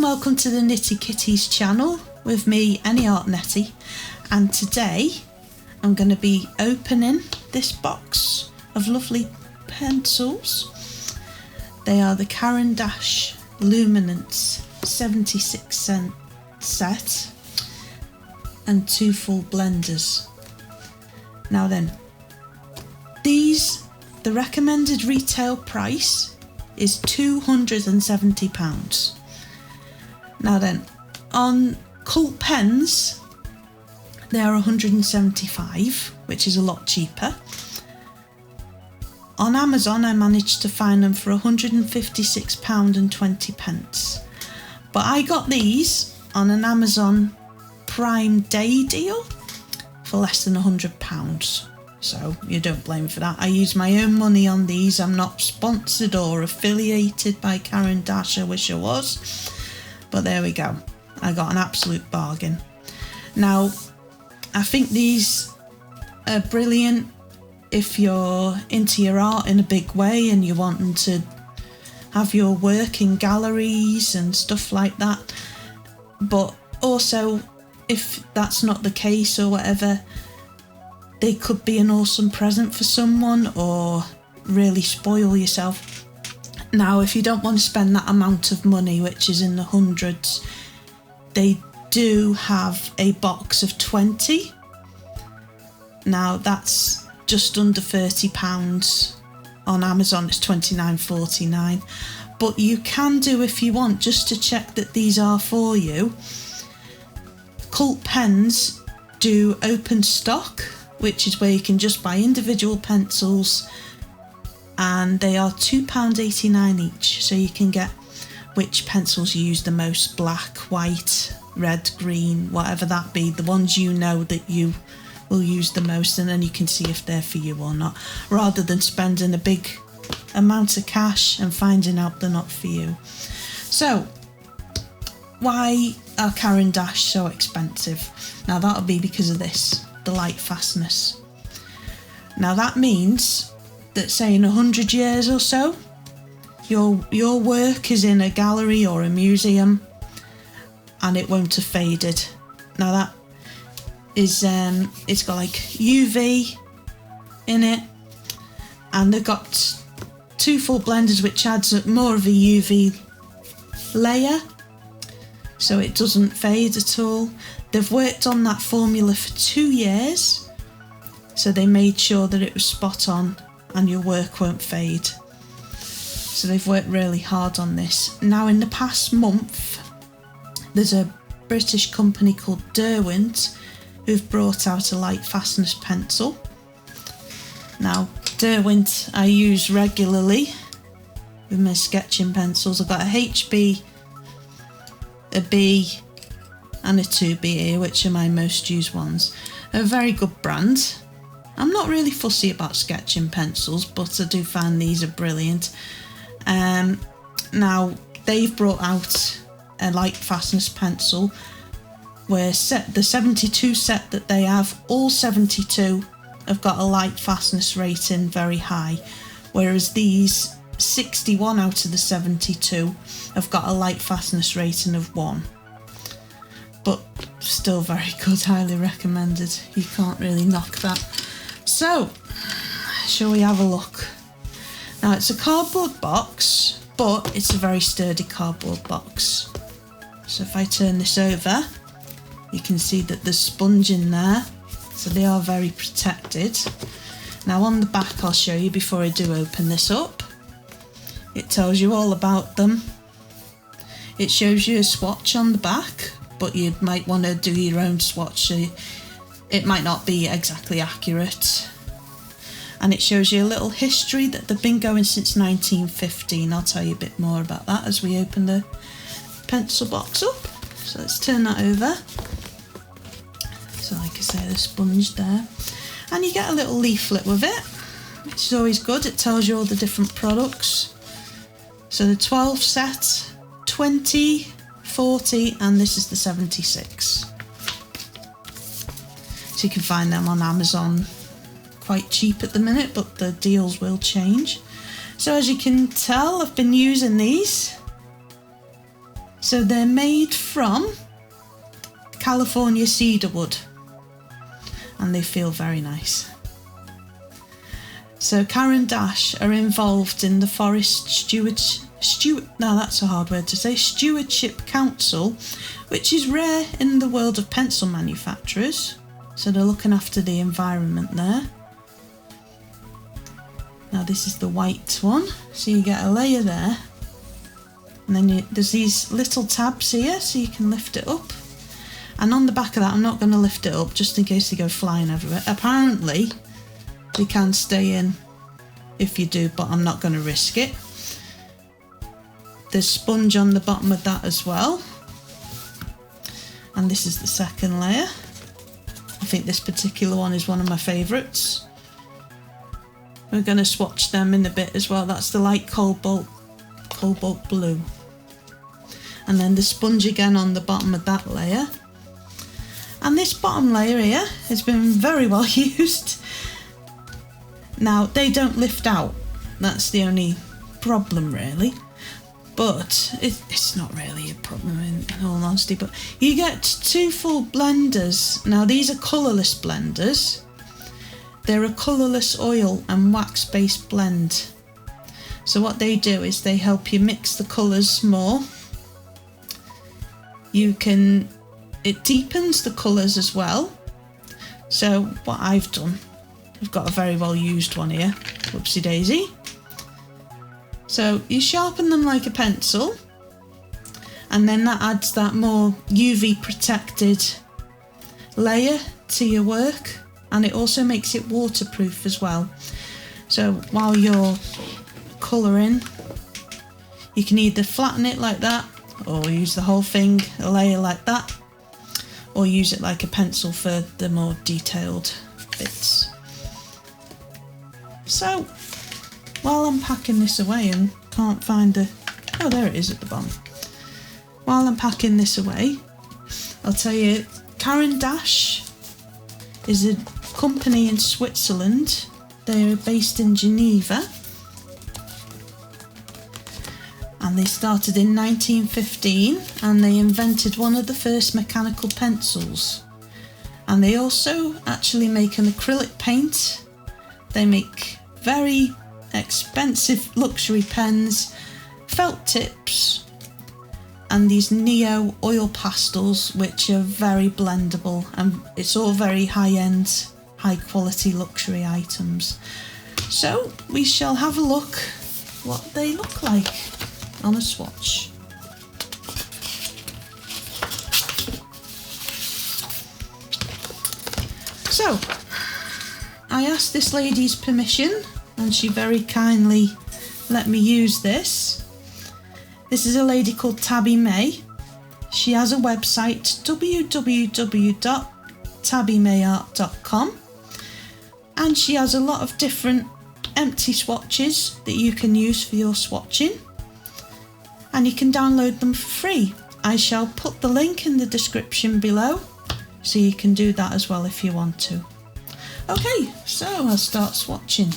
and welcome to the Nitty Kitties channel with me, Any Art Nettie, and today I'm going to be opening this box of lovely pencils. They are the Caran D'ache Luminance 76 cent set and 2 full blenders. Now then, the recommended retail price is £270. Now then, on Cult pens, they are £175, which is a lot cheaper. On Amazon, I managed to find them for £156.20. But I got these on an Amazon Prime Day deal for less than £100. So you don't blame me for that. I use my own money on these. I'm not sponsored or affiliated by Caran D'ache. I wish I was. But there we go. I got an absolute bargain. Now, I think these are brilliant if you're into your art in a big way and you're wanting to have your work in galleries and stuff like that. But also, if that's not the case or whatever, they could be an awesome present for someone or really spoil yourself. Now, if you don't want to spend that amount of money, which is in the hundreds, they do have a box of 20. Now, that's just under £30. On Amazon, it's £29.49. But you can do, if you want, just to check that these are for you. Cult pens do open stock, which is where you can just buy individual pencils, and they are £2.89 each, so you can get which pencils you use the most: black, white, red, green, whatever that be, the ones you know that you will use the most, and then you can see if they're for you or not, rather than spending a big amount of cash and finding out they're not for you. So why are Caran D'ache so expensive? Now, that'll be because of this, the light fastness. Now that means that, say, in 100 years or so, your work is in a gallery or a museum and it won't have faded. Now that is it's got like UV in it, and they've got 2 full blenders, which adds more of a UV layer so it doesn't fade at all. They've worked on that formula for 2 years, so they made sure that it was spot on and your work won't fade. So they've worked really hard on this. Now, in the past month, there's a British company called Derwent who've brought out a light fastness pencil. Now, Derwent I use regularly with my sketching pencils. I've got a HB, a B and a 2B here, which are my most used ones. They're a very good brand. I'm not really fussy about sketching pencils, but I do find these are brilliant. Now, they've brought out a light fastness pencil where the 72 set that they have, all 72 have got a light fastness rating very high, whereas these 61 out of the 72 have got a light fastness rating of 1. But still very good, highly recommended. You can't really knock that. So, shall we have a look? Now, it's a cardboard box, but it's a very sturdy cardboard box. So if I turn this over, you can see that there's sponge in there, so they are very protected. Now, on the back, I'll show you before I do open this up. It tells you all about them. It shows you a swatch on the back, but you might want to do your own swatch, so it might not be exactly accurate. And it shows you a little history that they've been going since 1915. I'll tell you a bit more about that as we open the pencil box up. So let's turn that over. So like I say, the sponge there. And you get a little leaflet with it, which is always good. It tells you all the different products. So the 12 set, 20, 40, and this is the 76. So you can find them on Amazon quite cheap at the minute, but the deals will change. So as you can tell, I've been using these So they're made from California cedar wood, and they feel very nice. So Caran D'ache are involved in the Forest Stewardship Council, which is rare in the world of pencil manufacturers. So they're looking after the environment there. Now this is the white one, so you get a layer there, and then there's these little tabs here, so you can lift it up. And on the back of that, I'm not going to lift it up just in case they go flying everywhere. Apparently they can stay in if you do, but I'm not going to risk it. There's sponge on the bottom of that as well. And this is the second layer. I think this particular one is one of my favourites. We're going to swatch them in a bit as well. That's the light cobalt blue. And then the sponge again on the bottom of that layer. And this bottom layer here has been very well used. Now, they don't lift out. That's the only problem, really. But it's not really a problem in all honesty. But you get 2 full blenders. Now, these are colourless blenders. They're a colourless oil and wax-based blend. So what they do is they help you mix the colours more. It deepens the colours as well. So what I've done, I've got a very well used one here, whoopsie daisy. So you sharpen them like a pencil, and then that adds that more UV protected layer to your work, and it also makes it waterproof as well. So while you're colouring, you can either flatten it like that, or use the whole thing, a layer like that, or use it like a pencil for the more detailed bits. So while I'm packing this away and can't find oh, there it is at the bottom. While I'm packing this away, I'll tell you, Caran D'ache is a company in Switzerland. They're based in Geneva, and they started in 1915, and they invented one of the first mechanical pencils. And they also actually make an acrylic paint. They make very expensive luxury pens, felt tips, and these Neo oil pastels, which are very blendable, and it's all very high-end, high-quality luxury items. So we shall have a look what they look like on a swatch. So I asked this lady's permission, and she very kindly let me use this. This is a lady called Tabby May. She has a website, www.tabbymayart.com, and she has a lot of different empty swatches that you can use for your swatching, and you can download them for free. I shall put the link in the description below, so you can do that as well if you want to. Okay, so I'll start swatching.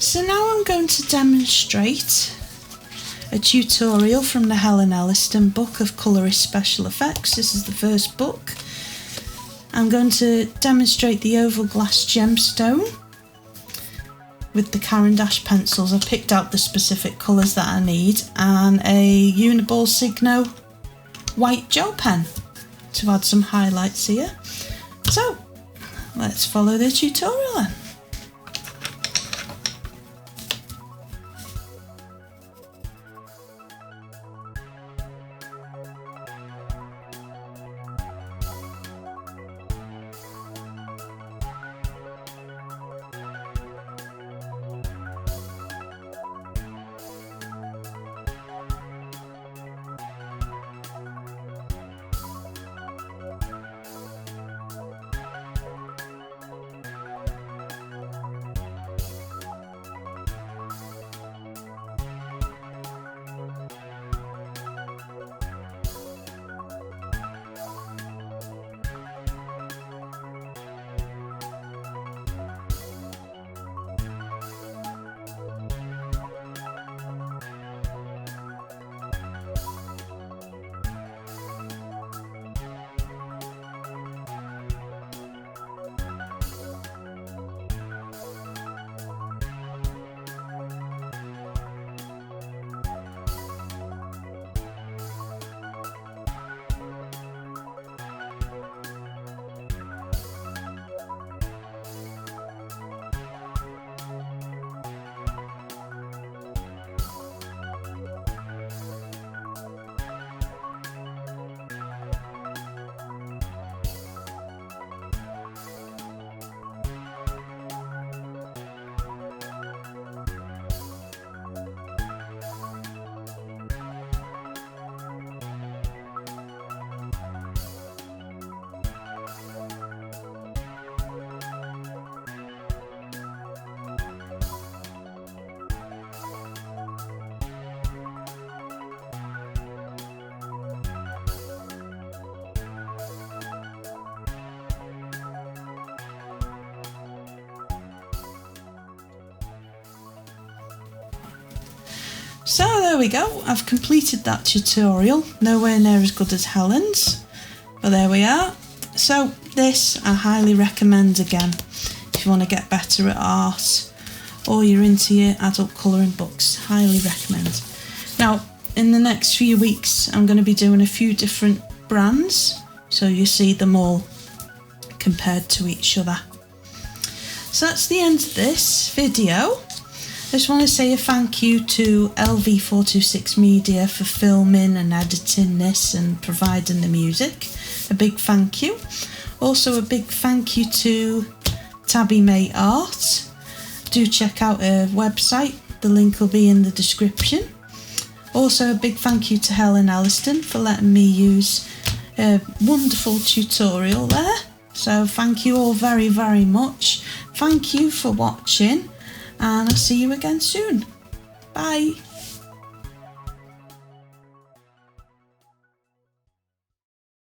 So now I'm going to demonstrate a tutorial from the Helen Elliston book of Colourist special effects. This is the first book. I'm going to demonstrate the oval glass gemstone with the Caran D'ache pencils. I picked out the specific colours that I need and a Uniball Signo white gel pen to add some highlights here. So let's follow the tutorial then. So there we go, I've completed that tutorial, nowhere near as good as Helen's, but there we are. So this I highly recommend again if you want to get better at art or you're into your adult colouring books, highly recommend. Now in the next few weeks I'm going to be doing a few different brands so you see them all compared to each other. So that's the end of this video. I just want to say a thank you to LV426 Media for filming and editing this and providing the music. A big thank you. Also a big thank you to Tabby May Art. Do check out her website, the link will be in the description. Also a big thank you to Helen Elliston for letting me use a wonderful tutorial there. So thank you all very, very much. Thank you for watching. And I'll see you again soon. Bye.